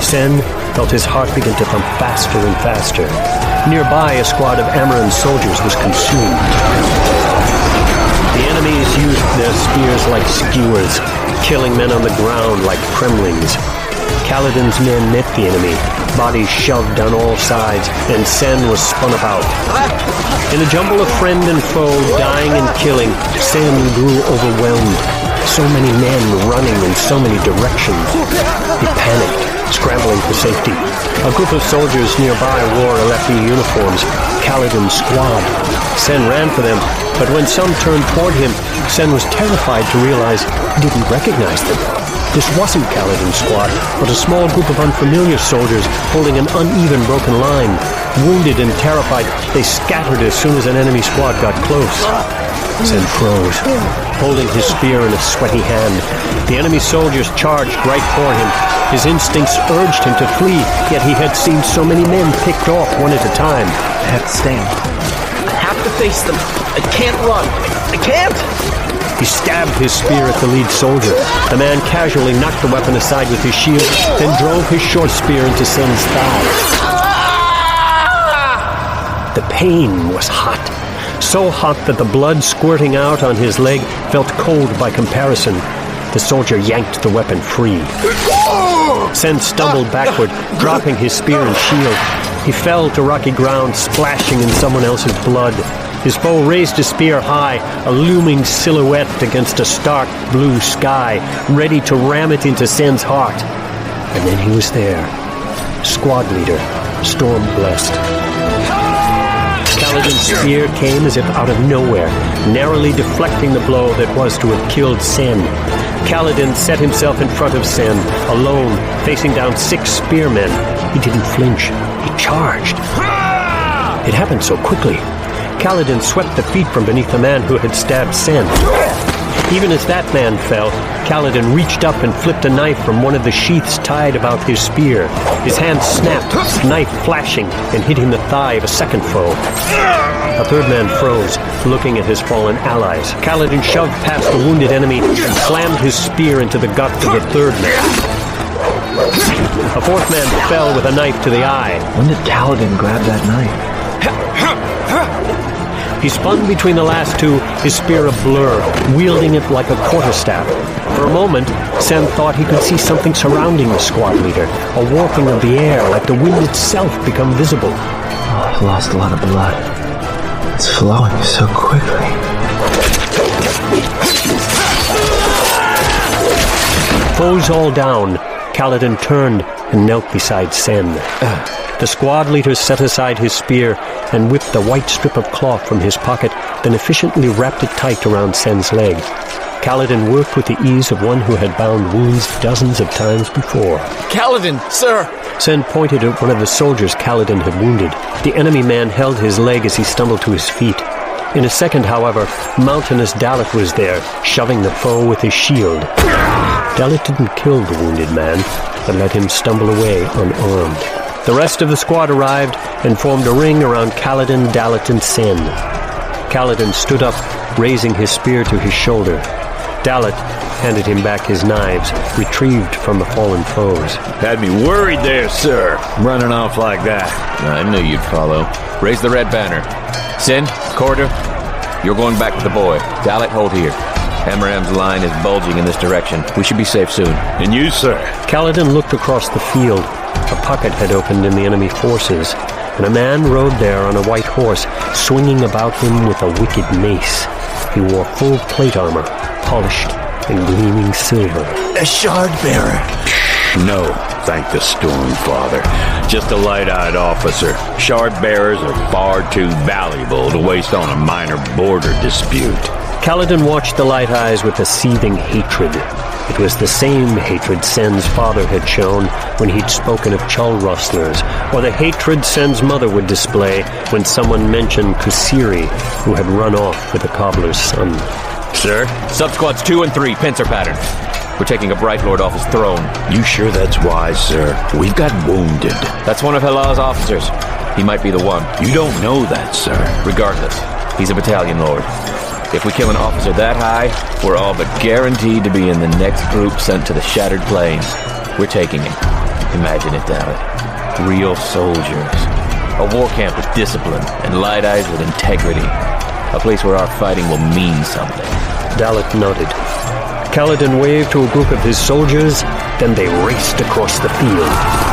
Sen felt his heart begin to thump faster and faster. Nearby, a squad of Amaran's soldiers was consumed. The enemies used their spears like skewers, killing men on the ground like kremlings. Kaladin's men met the enemy, bodies shoved on all sides, and Sen was spun about. In a jumble of friend and foe, dying and killing, Sen grew overwhelmed. So many men running in so many directions. He panicked, scrambling for safety. A group of soldiers nearby wore Alethi uniforms, Kaladin's squad. Sen ran for them, but when some turned toward him, Sen was terrified to realize he didn't recognize them. This wasn't Kaladin's squad, but a small group of unfamiliar soldiers holding an uneven, broken line. Wounded and terrified, they scattered as soon as an enemy squad got close. Sen froze, holding his spear in a sweaty hand. The enemy soldiers charged right for him. His instincts urged him to flee, yet he had seen so many men picked off one at a time. I have to stand. I have to face them. I can't run. I can't! He stabbed his spear at the lead soldier. The man casually knocked the weapon aside with his shield, then drove his short spear into Sen's thigh. The pain was hot. So hot that the blood squirting out on his leg felt cold by comparison. The soldier yanked the weapon free. Sen stumbled backward, dropping his spear and shield. He fell to rocky ground, splashing in someone else's blood. His foe raised his spear high, a looming silhouette against a stark blue sky, ready to ram it into Sen's heart. And then he was there. Squad leader, Stormblessed. Kaladin's spear came as if out of nowhere, narrowly deflecting the blow that was to have killed Sen. Kaladin set himself in front of Sen, alone, facing down 6 spearmen. He didn't flinch. He charged. It happened so quickly. Kaladin swept the feet from beneath the man who had stabbed Sen. Even as that man fell, Kaladin reached up and flipped a knife from one of the sheaths tied about his spear. His hand snapped, knife flashing, and hitting the thigh of a second foe. A third man froze, looking at his fallen allies. Kaladin shoved past the wounded enemy and slammed his spear into the gut of the third man. A fourth man fell with a knife to the eye. When did Kaladin grab that knife? He spun between the last two, his spear a blur, wielding it like a quarterstaff. For a moment, Sen thought he could see something surrounding the squad leader, a warping of the air, like the wind itself become visible. Oh, I've lost a lot of blood. It's flowing so quickly. Foes all down, Kaladin turned and knelt beside Sen. The squad leader set aside his spear and whipped the white strip of cloth from his pocket, then efficiently wrapped it tight around Sen's leg. Kaladin worked with the ease of one who had bound wounds dozens of times before. Kaladin, sir! Sen pointed at one of the soldiers Kaladin had wounded. The enemy man held his leg as he stumbled to his feet. In a second, however, mountainous Dalit was there, shoving the foe with his shield. Dalit didn't kill the wounded man, but let him stumble away unarmed. The rest of the squad arrived and formed a ring around Kaladin, Dalit, and Sen. Kaladin stood up, raising his spear to his shoulder. Dalit handed him back his knives, retrieved from the fallen foes. Had me worried there, sir. Running off like that. I knew you'd follow. Raise the red banner. Sen, Corder, you're going back with the boy. Dalit, hold here. Amaram's line is bulging in this direction. We should be safe soon. And you, sir? Kaladin looked across the field. A pocket had opened in the enemy forces, and a man rode there on a white horse, swinging about him with a wicked mace. He wore full plate armor, polished and gleaming silver. A shard bearer? No, thank the Storm Father. Just a light-eyed officer. Shard bearers are far too valuable to waste on a minor border dispute. Kaladin watched the light eyes with a seething hatred. It was the same hatred Sen's father had shown when he'd spoken of Chul rustlers, or the hatred Sen's mother would display when someone mentioned Kusiri, who had run off with the cobbler's son. Sir? Sub-squads 2 and 3, pincer pattern. We're taking a Bright Lord off his throne. You sure that's wise, sir? We've got wounded. That's one of Halah's officers. He might be the one. You don't know that, sir. Regardless, he's a battalion lord. If we kill an officer that high, we're all but guaranteed to be in the next group sent to the Shattered Plains. We're taking him. Imagine it, Dalit. Real soldiers. A war camp with discipline, and light eyes with integrity. A place where our fighting will mean something. Dalit nodded. Kaladin waved to a group of his soldiers, then they raced across the field.